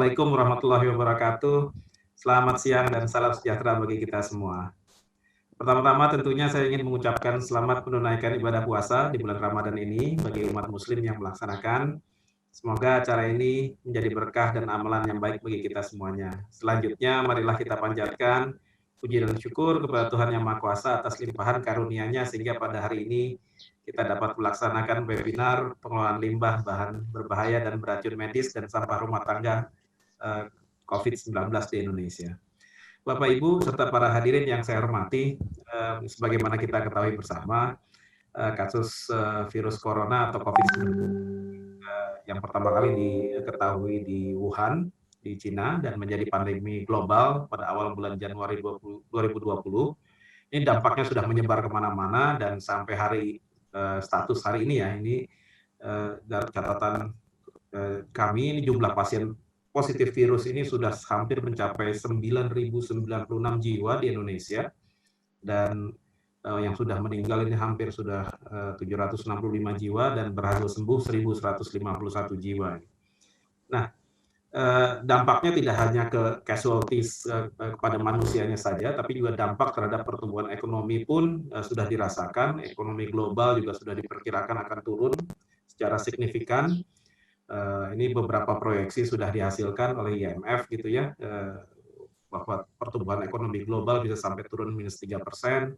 Assalamualaikum warahmatullahi wabarakatuh. Selamat siang dan salam sejahtera bagi kita semua. Pertama-tama tentunya saya ingin mengucapkan selamat menunaikan ibadah puasa di bulan Ramadan ini bagi umat muslim yang melaksanakan. Semoga acara ini menjadi berkah dan amalan yang baik bagi kita semuanya. Selanjutnya, marilah kita panjatkan puji dan syukur kepada Tuhan Yang Maha Kuasa atas limpahan karunia-Nya sehingga pada hari ini kita dapat melaksanakan webinar pengelolaan limbah bahan berbahaya dan beracun medis dan sampah rumah tangga COVID-19 di Indonesia. Bapak, Ibu, serta para hadirin yang saya hormati, sebagaimana kita ketahui bersama, kasus virus corona atau COVID-19 yang pertama kali diketahui di Wuhan, di Cina, dan menjadi pandemi global pada awal bulan Januari 2020. Ini dampaknya sudah menyebar kemana-mana dan sampai status hari ini ya, ini dari catatan kami, ini jumlah pasien positif virus ini sudah hampir mencapai 9.096 jiwa di Indonesia, dan yang sudah meninggal ini hampir sudah 765 jiwa dan berhasil sembuh 1.151 jiwa. Nah, dampaknya tidak hanya ke casualties kepada manusianya saja, tapi juga dampak terhadap pertumbuhan ekonomi pun sudah dirasakan. Ekonomi global juga sudah diperkirakan akan turun secara signifikan. Ini beberapa proyeksi sudah dihasilkan oleh IMF gitu ya, bahwa pertumbuhan ekonomi global bisa sampai turun -3%,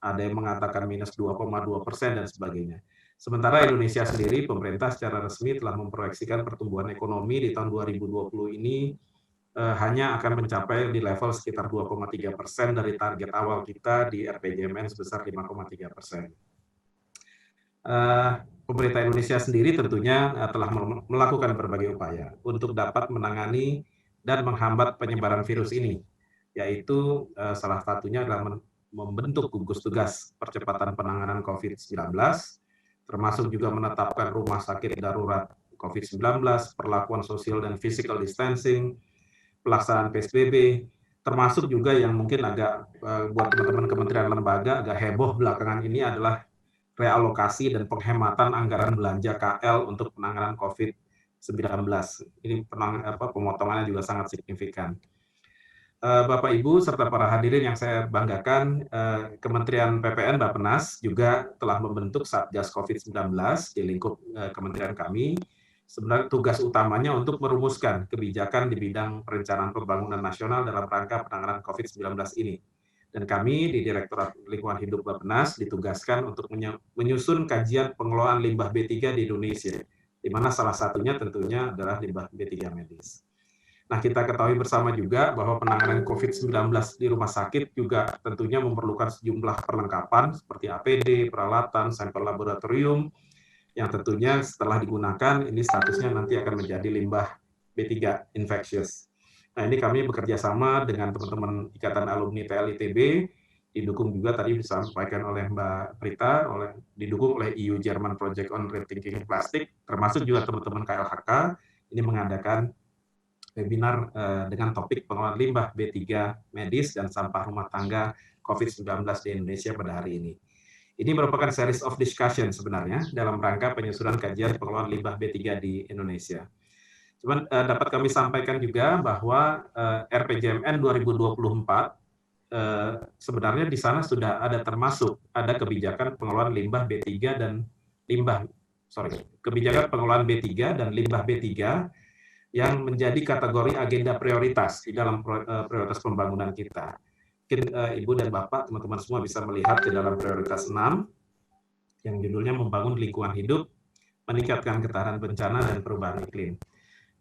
ada yang mengatakan -2,2% dan sebagainya. Sementara Indonesia sendiri, pemerintah secara resmi telah memproyeksikan pertumbuhan ekonomi di tahun 2020 ini hanya akan mencapai di level sekitar 2,3% dari target awal kita di RPJMN sebesar 5,3%. Pemerintah Indonesia sendiri tentunya telah melakukan berbagai upaya untuk dapat menangani dan menghambat penyebaran virus ini, yaitu salah satunya adalah membentuk gugus tugas percepatan penanganan COVID-19, termasuk juga menetapkan rumah sakit darurat COVID-19, perlakuan sosial dan physical distancing, pelaksanaan PSBB, termasuk juga yang mungkin agak buat teman-teman kementerian lembaga agak heboh belakangan ini adalah realokasi dan penghematan anggaran belanja KL untuk penanganan COVID-19. Ini pemotongannya juga sangat signifikan. Bapak, Ibu, serta para hadirin yang saya banggakan, Kementerian PPN Bappenas juga telah membentuk Satgas COVID-19 di lingkup kementerian kami. Sebenarnya tugas utamanya untuk merumuskan kebijakan di bidang perencanaan pembangunan nasional dalam rangka penanganan COVID-19 ini. Dan kami di Direktorat Lingkungan Hidup Bappenas ditugaskan untuk menyusun kajian pengelolaan limbah B3 di Indonesia, di mana salah satunya tentunya adalah limbah B3 medis. Nah, kita ketahui bersama juga bahwa penanganan COVID-19 di rumah sakit juga tentunya memerlukan sejumlah perlengkapan seperti APD, peralatan, sampel laboratorium, yang tentunya setelah digunakan ini statusnya nanti akan menjadi limbah B3 infectious. Nah, ini kami bekerja sama dengan teman-teman Ikatan Alumni TLITB, didukung juga tadi disampaikan oleh Mbak Prita, didukung oleh EU German Project on Rethinking Plastic, termasuk juga teman-teman KLHK, ini mengadakan webinar dengan topik pengelolaan limbah B3 medis dan sampah rumah tangga COVID-19 di Indonesia pada hari ini. Ini merupakan series of discussion sebenarnya dalam rangka penyusunan kajian pengelolaan limbah B3 di Indonesia. Cuman dapat kami sampaikan juga bahwa RPJMN 2024 sebenarnya di sana sudah ada kebijakan pengelolaan limbah B3 dan kebijakan pengelolaan B3 dan limbah B3 yang menjadi kategori agenda prioritas di dalam prioritas pembangunan kita. Mungkin Ibu dan Bapak, teman-teman semua bisa melihat di dalam prioritas 6 yang judulnya membangun lingkungan hidup, meningkatkan ketahanan bencana dan perubahan iklim.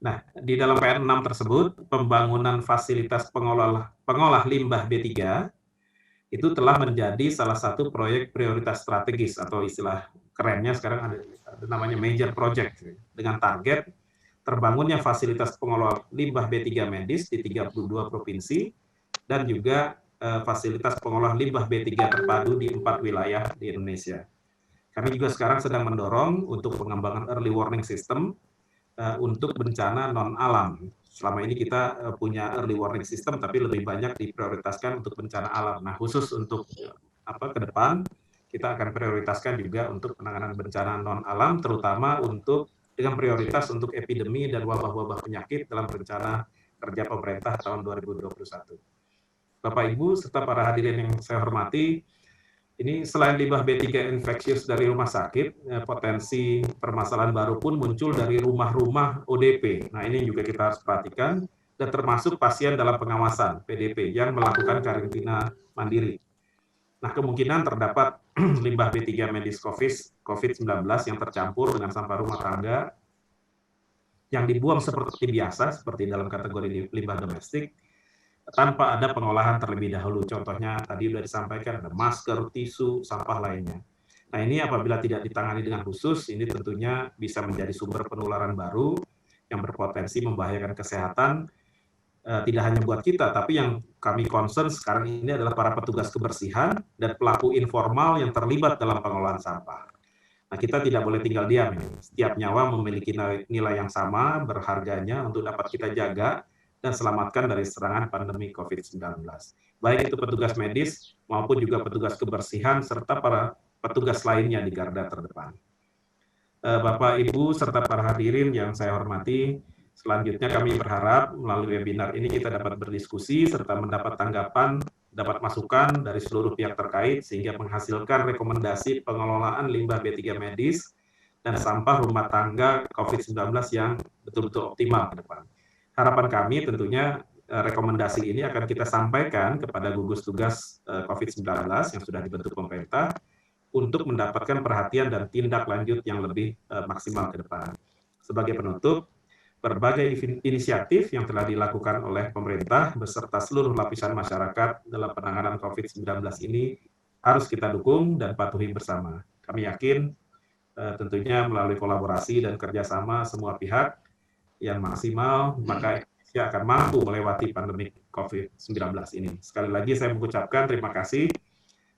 Nah, di dalam PR6 tersebut, pembangunan fasilitas pengolah limbah B3 itu telah menjadi salah satu proyek prioritas strategis atau istilah kerennya sekarang ada namanya major project dengan target terbangunnya fasilitas pengolah limbah B3 medis di 32 provinsi dan juga fasilitas pengolah limbah B3 terpadu di 4 wilayah di Indonesia. Kami juga sekarang sedang mendorong untuk pengembangan early warning system untuk bencana non-alam. Selama ini kita punya early warning system, tapi lebih banyak diprioritaskan untuk bencana alam. Nah, khusus untuk ke depan, kita akan prioritaskan juga untuk penanganan bencana non-alam, terutama untuk dengan prioritas untuk epidemi dan wabah-wabah penyakit dalam rencana kerja pemerintah tahun 2021. Bapak Ibu serta para hadirin yang saya hormati, ini selain limbah B3 infeksius dari rumah sakit, potensi permasalahan baru pun muncul dari rumah-rumah ODP. Nah, ini juga kita harus perhatikan, dan termasuk pasien dalam pengawasan PDP yang melakukan karantina mandiri. Nah, kemungkinan terdapat limbah B3 medis COVID-19 yang tercampur dengan sampah rumah tangga yang dibuang seperti biasa, seperti dalam kategori limbah domestik, tanpa ada pengolahan terlebih dahulu. Contohnya tadi sudah disampaikan ada masker, tisu, sampah lainnya. Nah, ini apabila tidak ditangani dengan khusus, ini tentunya bisa menjadi sumber penularan baru yang berpotensi membahayakan kesehatan, tidak hanya buat kita, tapi yang kami concern sekarang ini adalah para petugas kebersihan dan pelaku informal yang terlibat dalam pengolahan sampah. Nah, kita tidak boleh tinggal diam ini. Setiap nyawa memiliki nilai yang sama, berharganya untuk dapat kita jaga dan selamatkan dari serangan pandemi COVID-19. Baik itu petugas medis maupun juga petugas kebersihan serta para petugas lainnya di garda terdepan. Bapak, Ibu, serta para hadirin yang saya hormati, selanjutnya kami berharap melalui webinar ini kita dapat berdiskusi serta mendapat tanggapan, dapat masukan dari seluruh pihak terkait sehingga menghasilkan rekomendasi pengelolaan limbah B3 medis dan sampah rumah tangga COVID-19 yang betul-betul optimal ke depan. Harapan kami tentunya rekomendasi ini akan kita sampaikan kepada gugus tugas COVID-19 yang sudah dibentuk pemerintah untuk mendapatkan perhatian dan tindak lanjut yang lebih maksimal ke depan. Sebagai penutup, berbagai inisiatif yang telah dilakukan oleh pemerintah beserta seluruh lapisan masyarakat dalam penanganan COVID-19 ini harus kita dukung dan patuhi bersama. Kami yakin tentunya melalui kolaborasi dan kerjasama semua pihak yang maksimal, maka Indonesia akan mampu melewati pandemi COVID-19 ini. Sekali lagi saya mengucapkan terima kasih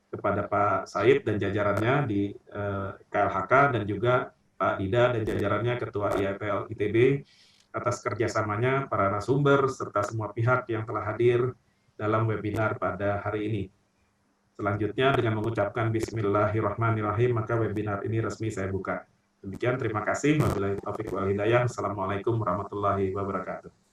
kepada Pak Said dan jajarannya di KLHK dan juga Pak Dida dan jajarannya Ketua IAPL ITB atas kerjasamanya, para narasumber, serta semua pihak yang telah hadir dalam webinar pada hari ini. Selanjutnya dengan mengucapkan Bismillahirrahmanirrahim, maka webinar ini resmi saya buka. Demikian, terima kasih. Wabillahi taufiq wal hidayah. Assalamualaikum warahmatullahi wabarakatuh.